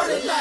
word it like,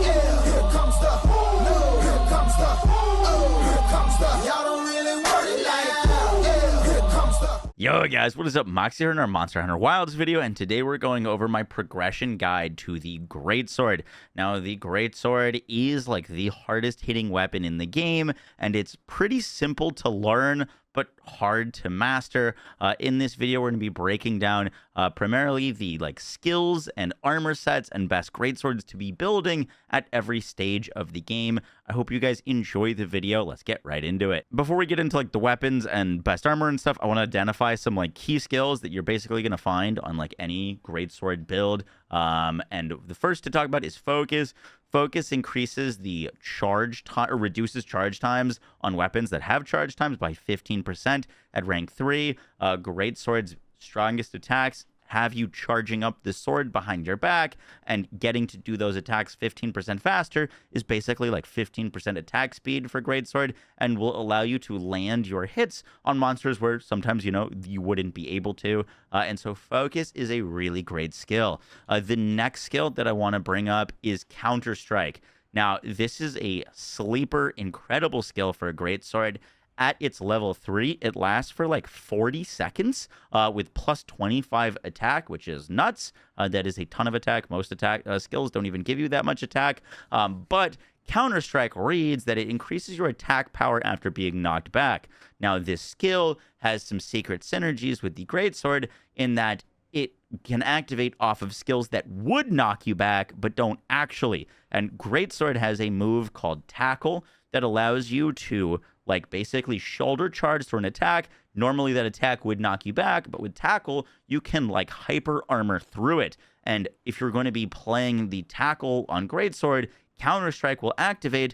yeah. Here comes the, no, here comes the, oh, here comes the, y'all don't really word it like, yeah. Here comes the. Yo guys, what is up? Moxie here in our Monster Hunter Wilds video, and today we're going over my progression guide to the Greatsword. Now, the Greatsword is like the hardest hitting weapon in the game, and it's pretty simple to learn, but hard to master. In this video, we're going to be breaking down primarily the skills and armor sets and best greatswords to be building at every stage of the game. I hope you guys enjoy the video. Let's get right into it. Before we get into the weapons and best armor and stuff, I want to identify some key skills that you're basically going to find on any greatsword build. And the first to talk about is focus. Focus increases the charge time or reduces charge times on weapons that have charge times by 15% at rank 3. Greatsword's strongest attacks have you charging up the sword behind your back, and getting to do those attacks 15% faster is basically 15% attack speed for Greatsword, and will allow you to land your hits on monsters where sometimes, you wouldn't be able to. And so focus is a really great skill. The next skill that I want to bring up is Counter Strike. Now, this is a sleeper, incredible skill for a Greatsword. At its level 3, it lasts for 40 seconds with plus 25 attack, which is nuts. That is a ton of attack. Most attack skills don't even give you that much attack. But Counter-Strike reads that it increases your attack power after being knocked back. Now, this skill has some secret synergies with the Greatsword in that it can activate off of skills that would knock you back, but don't actually. And Greatsword has a move called Tackle that allows you to basically shoulder charge through an attack. Normally that attack would knock you back, but with Tackle, you can hyper armor through it. And if you're going to be playing the Tackle on Greatsword, Counter-Strike will activate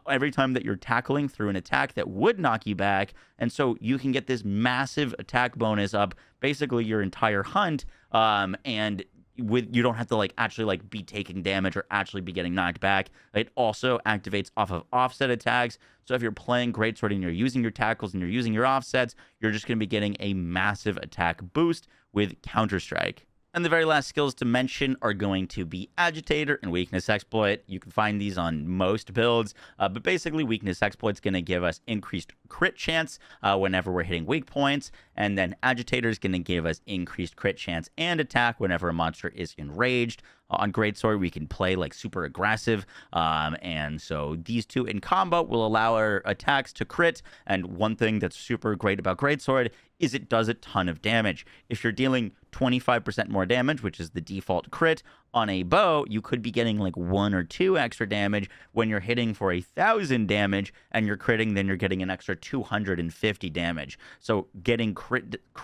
every time that you're tackling through an attack that would knock you back. And so you can get this massive attack bonus up basically your entire hunt. And you don't have to actually be taking damage or actually be getting knocked back. It also activates off of offset attacks. So if you're playing Greatsword and you're using your tackles and you're using your offsets, you're just going to be getting a massive attack boost with Counter-Strike. And the very last skills to mention are going to be Agitator and Weakness Exploit. You can find these on most builds, but basically Weakness Exploit is going to give us increased crit chance whenever we're hitting weak points, and then Agitator is going to give us increased crit chance and attack whenever a monster is enraged. On Greatsword, we can play super aggressive, and so these two in combo will allow our attacks to crit. And one thing that's super great about Greatsword is it does a ton of damage. If you're dealing 25% more damage, which is the default crit, on a bow, you could be getting 1 or 2 extra damage. When you're hitting for 1,000 damage and you're critting, then you're getting an extra 250 damage. So getting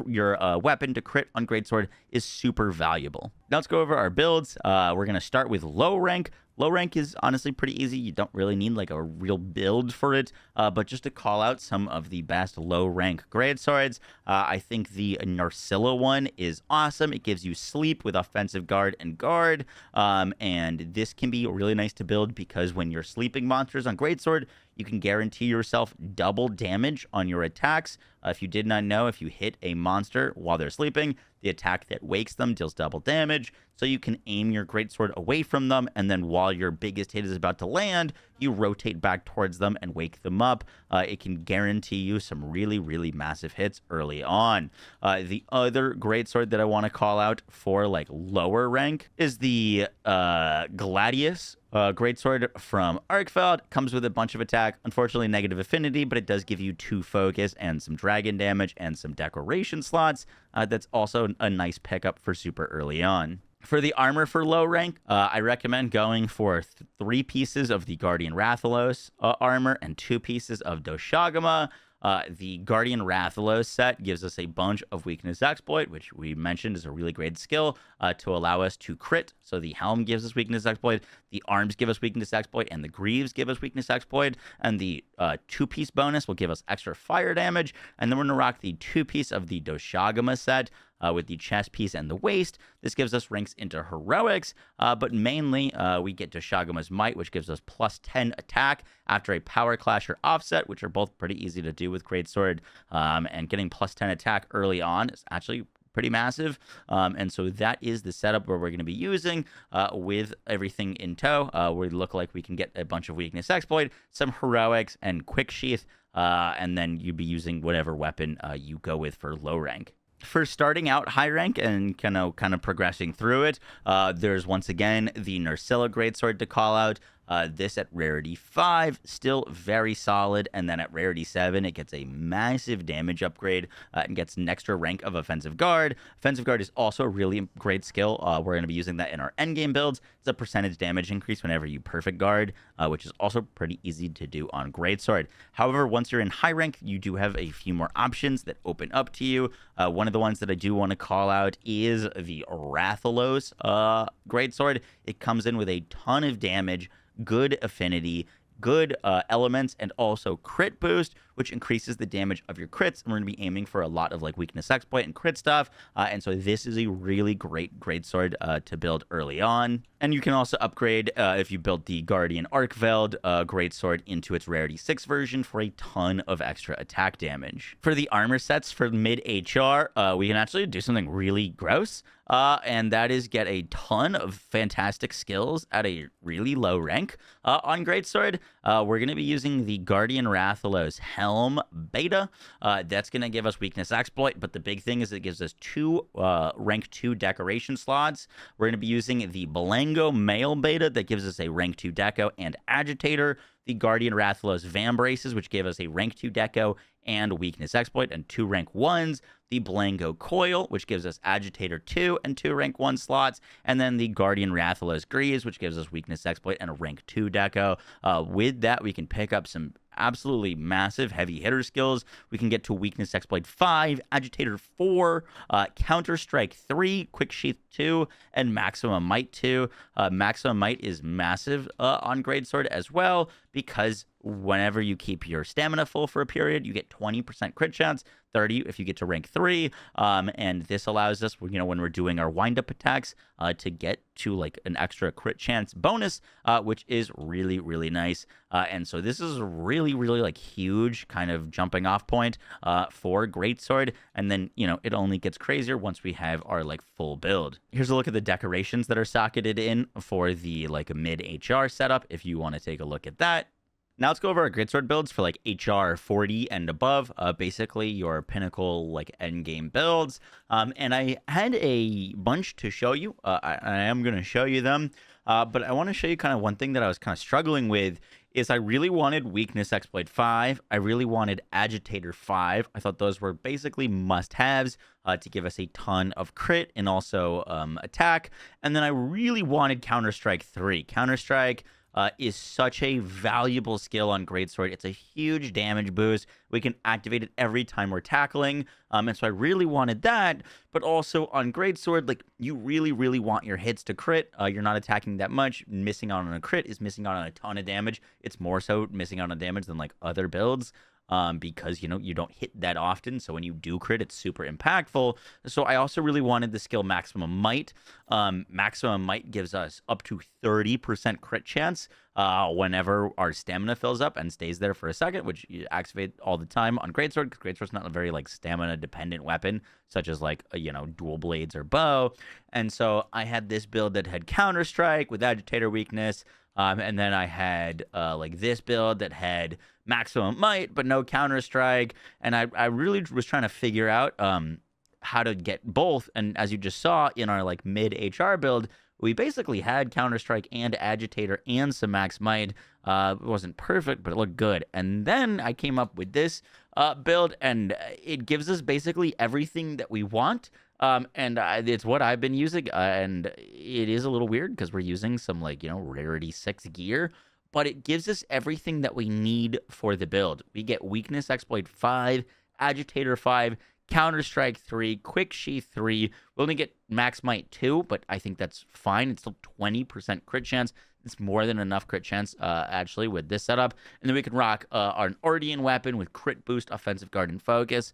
your weapon to crit on Greatsword is super valuable. Now let's go over our builds. We're going to start with low rank. Low rank is honestly pretty easy. You don't really need a real build for it, but just to call out some of the best low rank Greatswords, I think the Narcilla one is awesome. It gives you sleep with offensive guard and guard, and this can be really nice to build because when you're sleeping monsters on Greatsword, you can guarantee yourself double damage on your attacks. If you did not know, if you hit a monster while they're sleeping, the attack that wakes them deals double damage. So you can aim your Greatsword away from them, and then while your biggest hit is about to land, you rotate back towards them and wake them up. It can guarantee you some really, really massive hits early on. The other Greatsword that I want to call out for lower rank is the Gladius. Greatsword from Arkfeld. Comes with a bunch of attack, unfortunately negative affinity, but it does give you 2 focus and some dragon damage and some decoration slots. That's also a nice pickup for super early on. For the armor for low rank, I recommend going for 3 pieces of the Guardian Rathalos armor and 2 pieces of Doshagama. The Guardian Rathalos set gives us a bunch of Weakness Exploit, which we mentioned is a really great skill to allow us to crit. So the Helm gives us Weakness Exploit, the Arms give us Weakness Exploit, and the Greaves give us Weakness Exploit. And the 2-piece bonus will give us extra fire damage. And then we're going to rock the 2-piece of the Doshagama set with the chest piece and the waist. This gives us ranks into heroics, but mainly we get Doshagama's Might, which gives us plus 10 attack after a power clash or offset, which are both pretty easy to do with Greatsword. And getting plus 10 attack early on is actually pretty massive. And so that is the setup where we're going to be using with everything in tow. We look like we can get a bunch of weakness exploit, some heroics, and quick sheath, and then you'd be using whatever weapon you go with for low rank. For starting out high rank and kind of progressing through it, there's once again the Nursilla Greatsword to call out. This at rarity 5, still very solid, and then at rarity 7, it gets a massive damage upgrade and gets an extra rank of Offensive Guard. Offensive Guard is also a really great skill. We're going to be using that in our endgame builds. It's a percentage damage increase whenever you perfect guard, which is also pretty easy to do on Greatsword. However, once you're in high rank, you do have a few more options that open up to you. One of the ones that I do want to call out is the Rathalos Greatsword. It comes in with a ton of damage, good affinity, good elements, and also crit boost, which increases the damage of your crits. And we're going to be aiming for a lot of like weakness exploit and crit stuff. And so this is a really greatsword to build early on. And you can also upgrade if you build the Guardian Arkveld Greatsword into its rarity 6 version for a ton of extra attack damage. For the armor sets for mid HR, we can actually do something really gross. And that is get a ton of fantastic skills at a really low rank. On Greatsword, we're going to be using the Guardian Rathalos Helm Beta. That's going to give us weakness exploit, but the big thing is it gives us 2 rank 2 decoration slots. We're going to be using the Belengo Male Beta that gives us a rank 2 deco and agitator. The Guardian Rathalos Vambraces, which gave us a rank 2 deco and weakness exploit and 2 rank 1s. The Belengo Coil, which gives us agitator 2 and 2 rank 1 slots. And then the Guardian Rathalos Greaves, which gives us weakness exploit and a rank 2 deco. With that, we can pick up some absolutely massive heavy hitter skills. We can get to weakness exploit 5, agitator 4, counter strike 3, quick sheath 2, and maximum might 2. Maximum might is massive on Greatsword as well, because whenever you keep your stamina full for a period, you get 20% crit chance, 30 if you get to rank 3. And this allows us, when we're doing our wind-up attacks, to get to like an extra crit chance bonus, which is really, really nice. And so this is a really, really like huge kind of jumping off point for Greatsword. And then, it only gets crazier once we have our like full build. Here's a look at the decorations that are socketed in for the like mid HR setup, if you want to take a look at that. Now let's go over our Greatsword builds for like HR 40 and above, basically your pinnacle like endgame builds. And I had a bunch to show you. I am going to show you them, but I want to show you kind of one thing that I was kind of struggling with is I really wanted weakness exploit 5. I really wanted agitator 5. I thought those were basically must-haves to give us a ton of crit and also attack. And then I really wanted counter strike 3. Counter strike is such a valuable skill on Greatsword. It's a huge damage boost. We can activate it every time we're tackling. And so I really wanted that. But also on Greatsword, like you really, really want your hits to crit. You're not attacking that much. Missing out on a crit is missing out on a ton of damage. It's more so missing out on damage than like other builds. Because, you don't hit that often. So when you do crit, it's super impactful. So I also really wanted the skill Maximum Might. Maximum Might gives us up to 30% crit chance whenever our stamina fills up and stays there for a second, which you activate all the time on Greatsword, because Greatsword's not a very like stamina dependent weapon, such as like, dual blades or bow. And so I had this build that had Counter Strike with Agitator weakness. And then I had like this build that had Maximum Might, but no Counter Strike. And I really was trying to figure out how to get both. And as you just saw in our like mid HR build, we basically had Counter Strike and Agitator and some Max Might. It wasn't perfect, but it looked good. And then I came up with this build, and it gives us basically everything that we want. And it's what I've been using, and it is a little weird because we're using some like, rarity 6 gear, but it gives us everything that we need for the build. We get weakness exploit 5, agitator 5, counter strike 3, quick sheath 3. We only get max might 2, but I think that's fine. It's still 20% crit chance. It's more than enough crit chance, actually, with this setup. And then we can rock our Ardian weapon with crit boost, offensive guard, and focus.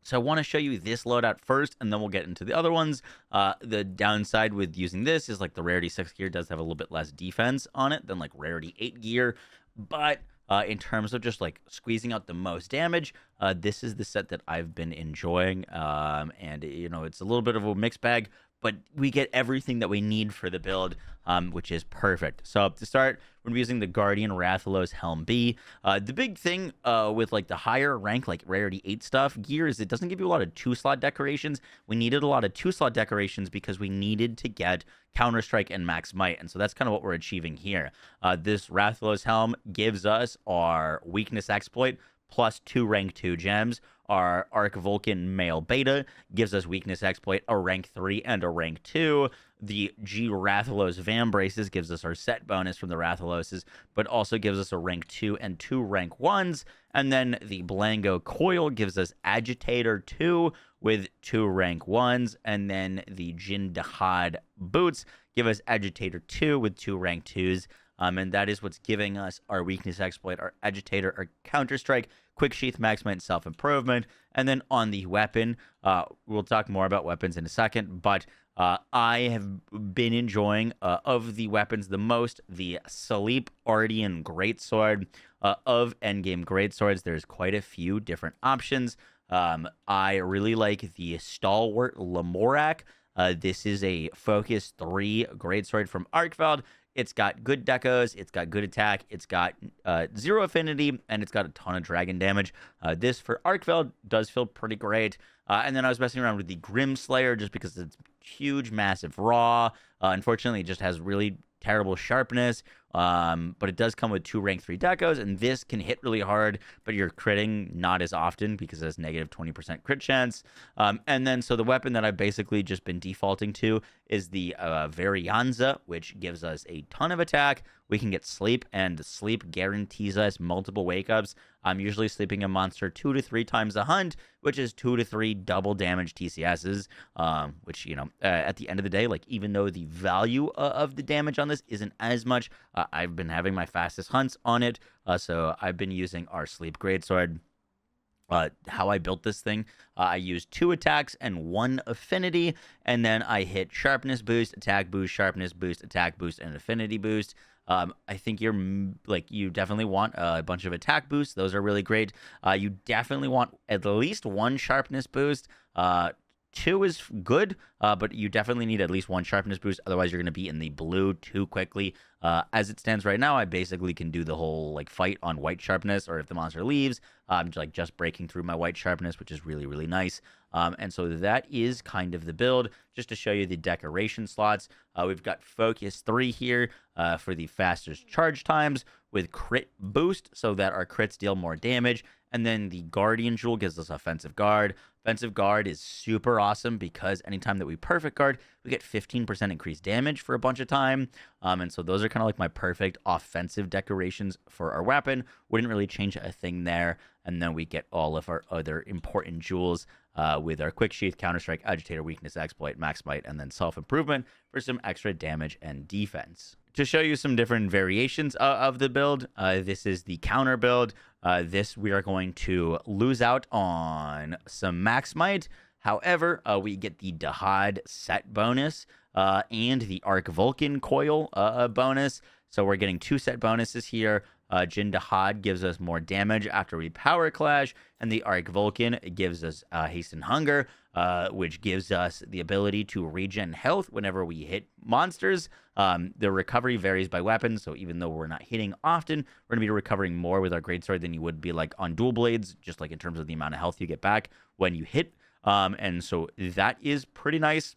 So I want to show you this loadout first, and then we'll get into the other ones. The downside with using this is like the rarity 6 gear does have a little bit less defense on it than like rarity 8 gear, but in terms of just like squeezing out the most damage, this is the set that I've been enjoying. And it's a little bit of a mixed bag, but we get everything that we need for the build, which is perfect. So to start, we're using the Guardian Rathalos Helm B. The big thing with like the higher rank, like rarity 8 stuff gear, is it doesn't give you a lot of 2-slot decorations. We needed a lot of 2-slot decorations because we needed to get Counter Strike and Max Might, and so that's kind of what we're achieving here. This Rathalos Helm gives us our weakness exploit plus 2 rank 2 gems. Our Arc Vulcan Male Beta gives us weakness exploit, a rank 3 and a rank 2. The G Rathalos Vam Braces gives us our set bonus from the Rathaloses, but also gives us a rank 2 and 2 rank 1s. And then the Blango Coil gives us Agitator 2 with 2 rank 1s. And then the Jin Dahad Boots give us Agitator 2 with 2 rank 2s. And that is what's giving us our weakness exploit, our Agitator, our Counter Strike, Quick Sheath, Max Might, and Self Improvement. And then on the weapon, we'll talk more about weapons in a second, but I have been enjoying of the weapons the most the Sleep Ardean Greatsword of Endgame Greatswords. There's quite a few different options. I really like the Stalwart Lamorak. This is a Focus 3 Greatsword from Arkveld. It's got good decos, it's got good attack, it's got 0 affinity, and it's got a ton of dragon damage. This for Arkveld does feel pretty great. And then I was messing around with the Grim Slayer just because it's huge, massive raw. Unfortunately, it just has really terrible sharpness, but it does come with 2 rank 3 decos, and this can hit really hard, but you're critting not as often because it has negative 20% crit chance. And then so the weapon that I've basically just been defaulting to is the Varianza, which gives us a ton of attack. We can get sleep, and sleep guarantees us multiple wake-ups. I'm usually sleeping a monster 2 to 3 times a hunt, which is 2 to 3 double damage TCSs, which, at the end of the day, like, even though the value of the damage on this isn't as much, I've been having my fastest hunts on it, so I've been using our Sleep Greatsword. How I built this thing, I used 2 attacks and 1 affinity, and then I hit sharpness boost, attack boost, sharpness boost, attack boost, and affinity boost. I think you definitely want a bunch of attack boosts. Those are really great. You definitely want at least 1 sharpness boost. 2 is good, but you definitely need at least 1 sharpness boost. Otherwise, you're going to be in the blue too quickly. As it stands right now, I basically can do the whole like fight on white sharpness, or if the monster leaves, I'm like just breaking through my white sharpness, which is really, really nice. And so that is kind of the build. Just to show you the decoration slots, we've got Focus 3 here for the fastest charge times with crit boost, so that our crits deal more damage. And then the Guardian Jewel gives us Offensive Guard. Offensive Guard is super awesome because anytime that we Perfect Guard, we get 15% increased damage for a bunch of time. And so those are kind of like my perfect offensive decorations for our weapon. Wouldn't really change a thing there. And then we get all of our other important jewels with our Quick Sheath, Counter Strike, Agitator, Weakness, Exploit, Max Might, and then Self Improvement for some extra damage and defense. To show you some different variations of the build, this is the counter build. This we are going to lose out on some Max Might. However, we get the Dahad set bonus and the Arc Vulcan coil bonus. So we're getting 2 set bonuses here. Jin Dahad gives us more damage after we power clash, and the Arc Vulcan gives us Hasten Hunger, which gives us the ability to regen health whenever we hit monsters. The recovery varies by weapon, so even though we're not hitting often, we're going to be recovering more with our Greatsword than you would be like on dual blades, just like in terms of the amount of health you get back when you hit. And so that is pretty nice.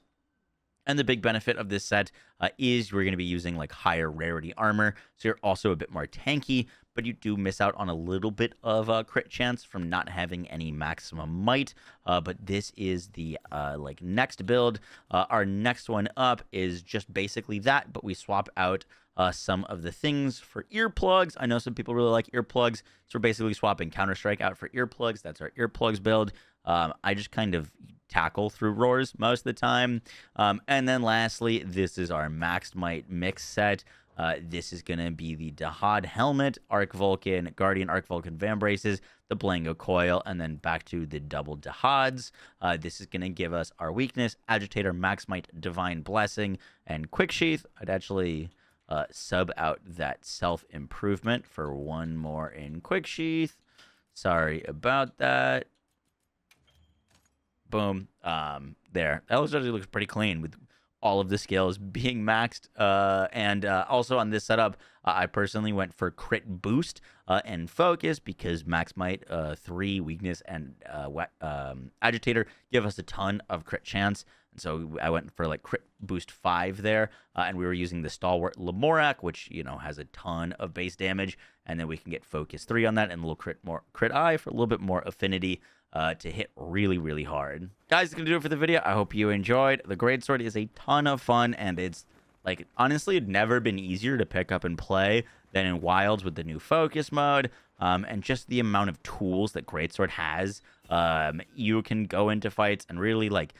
And the big benefit of this set is we're going to be using like higher rarity armor, so you're also a bit more tanky, but you do miss out on a little bit of crit chance from not having any maximum might. But this is the like next build. Our next one up is just basically that, but we swap out some of the things for earplugs. I know some people really like earplugs, so we're basically swapping Counter-Strike out for earplugs. That's our earplugs build. I just kind of tackle through roars most of the time. And then lastly, this is our Maxed Might mix set. This is going to be the Dahad Helmet, Arc Vulcan, Guardian Arc Vulcan Van Braces, the Blango Coil, and then back to the double Dahads. This is going to give us our weakness, Agitator, Max Might, Divine Blessing, and Quick Sheath. I'd actually sub out that self-improvement for one more in quick sheath. Sorry about that. Boom. There. That actually looks pretty clean with all of the skills being maxed. And also on this setup, I personally went for crit boost and focus because max might, 3, weakness, and agitator give us a ton of crit chance. And so I went for like crit boost 5 there, and we were using the stalwart Lamorak, which has a ton of base damage, and then we can get focus 3 on that and a little crit eye for a little bit more affinity. To hit really, really hard. Guys, that's going to do it for the video. I hope you enjoyed. The Greatsword is a ton of fun, and it's, like, honestly, never been easier to pick up and play than in Wilds with the new focus mode, and just the amount of tools that Greatsword has. You can go into fights and really, like,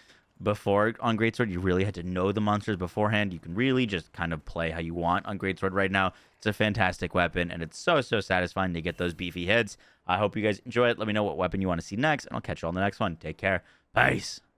before on Greatsword, you really had to know the monsters beforehand. You can really just kind of play how you want on Greatsword right now. It's a fantastic weapon, and it's so satisfying to get those beefy hits. I hope you guys enjoy it. Let me know what weapon you want to see next, and I'll catch you on the next one. Take care. Peace.